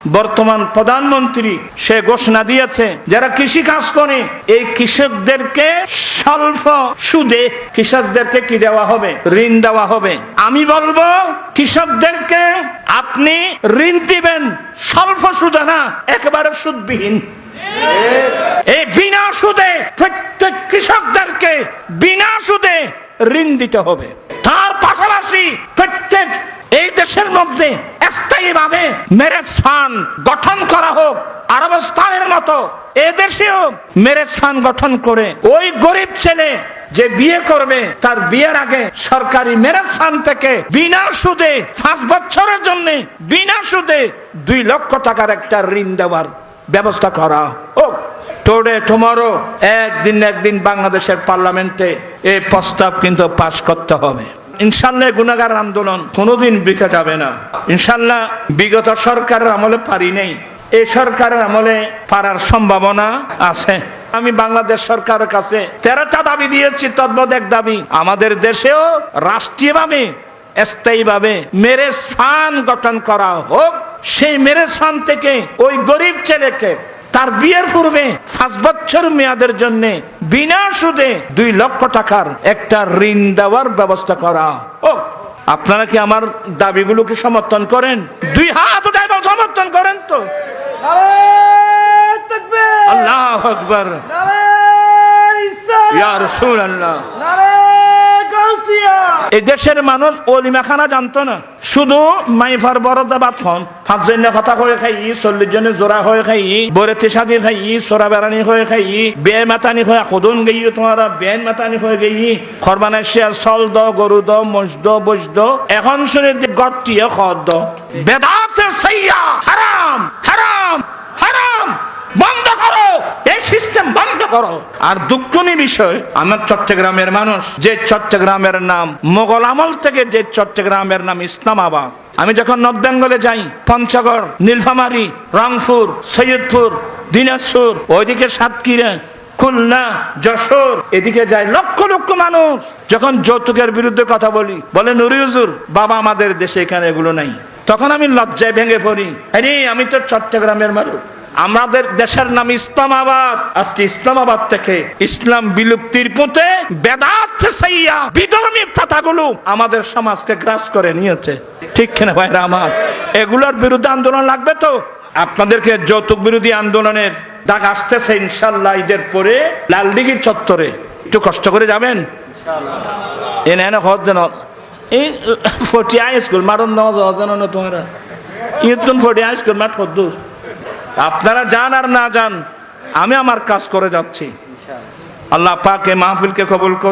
বর্তমান প্রধানমন্ত্রী সে ঘোষণা দিয়েছে যারা কৃষি কাজ করে এই কৃষকদেরকে স্বল্প সুদে কৃষকদেরকে কি দেওয়া হবে, ঋণ দেওয়া হবে। আমি বলবো কৃষকদেরকে আপনি ঋণ দিবেন স্বল্প সুদে না, একেবারে সুদবিহীন। এই বিনা সুদে প্রত্যেক কৃষকদেরকে বিনা সুদে ঋণ দিতে হবে। তার পাশাপাশি প্রত্যেক এই দেশের মধ্যে স্থায়ীভাবে মেরেজ ফান্ড গঠন করা হোক। আরবস্থানের মতো এদেশেও মেরেজ ফান্ড গঠন করে ওই গরিব ছেলে যে বিয়ে করবে তার বিয়ের আগে সরকারি মেরেজ ফান্ড থেকে বিনা সুদে 5 বছরের জন্য বিনা সুদে 2 লক্ষ টাকার একটা ঋণ দেওয়ার ব্যবস্থা করা হোক। টুডে টুমরো একদিন বাংলাদেশের পার্লামেন্টে এই প্রস্তাব কিন্তু পাস করতে হবে। ইনশাল্লাহ গুনাহগার আন্দোলন কোনোদিন বৃথা যাবে না। ইনশাল্লাহ বিগত সরকারের আমলে পারি নেই, এই সরকারের আমলে পারার সম্ভাবনা আছে। আমি বাংলাদেশ সরকারের কাছে 13টা দাবি দিয়েছি, তদ্ভুত এক দাবি আমাদের দেশেও রাষ্ট্রীয়ভাবে স্থায়ীভাবে মেরেজ ফান্ড গঠন করা হোক। সেই মেরেজ ফান্ড থেকে ওই গরিব ছেলেকে তার বিয়ের পূর্বে 5 বছর মেয়াদের জন্য বিনা সুদে 2 লক্ষ টাকার একটা ঋণ দেওয়ার ব্যবস্থা করা হোক। আপনারা কি আমার দাবিগুলোকে সমর্থন করেন? 2 হাত উঠাই সমর্থন করেন তো? আল্লাহু আকবার, ইয়া রাসূলুল্লাহ। এই দেশের মানুষ ওলিমাখানা জানতো না, শুধু মাইফার বরদাবাদ খন 5 জনের কথা হয়ে খাই, 40 জনের জোড়া হয়ে খাই, বরেতে সাদি খাই, সোরা বেড়ানি হয়ে খাই, বেয়ে মাতানি হয়ে খুদন গেই, তোমার বেন মাতানি হয়ে গেই, খরবানা শেয়ার চল দ গরু দ মোষ দ বস দ। এখন শুনে গটিয়ে খদ দ বেদাতে সাইয়া হারাম হারাম হারাম, বন্ধ করো এই সিস্টেম, বন্ধ করো। আর দুঃখনী বিষয়, আমার চট্টগ্রামের মানুষ, যে চট্টগ্রামের নাম মোগল আমল থেকে যে চট্টগ্রামের নাম ইসলামাবাদ, আমি যখন নর্থ বেঙ্গলে যাই পঞ্চগড়, নীলফামারী, রংপুর, সৈয়দপুর, দিনাজপুর, ওইদিকে সাতক্ষীরা, খুলনা, যশোর, এদিকে যায় লক্ষ লক্ষ মানুষ। যখন যৌতুকের বিরুদ্ধে কথা বলি, বলে নুরি হুজুর বাবা আমাদের দেশে এখানে এগুলো নাই। তখন আমি লজ্জায় ভেঙে পড়ি, আরে আমি তো চট্টগ্রামের মানুষ, আমাদের দেশের নাম ইসলামাবাদ। আজকে ইসলামাবাদ থেকে ইসলাম বিলুপ্তির পথে বেদাত সাইয়া বিধর্মী প্রথাগুলো আমাদের সমাজকে গ্রাস করে নিয়েছে। ঠিক কিনা ভাইরা আমার? এগুলোর বিরুদ্ধে আন্দোলন লাগবে তো। আপনাদেরকে যৌতুক বিরোধী আন্দোলনের ডাক আসতেছে ইনশাল্লাহ ঈদের পরে লালদিঘি চত্বরে। একটু কষ্ট করে যাবেন ইনশাআল্লাহ। এনে হজ যেন এই 40 হাই স্কুল মারণ দেওয়া যেন তোমরা ইতুন 40 হাই স্কুল মাঠ কদ্দুর। আপনারা যান আর না যান, আমি আমার কাজ করে যাচ্ছি। আল্লাহ পাক এই মাহফিলকে কবুল করুন।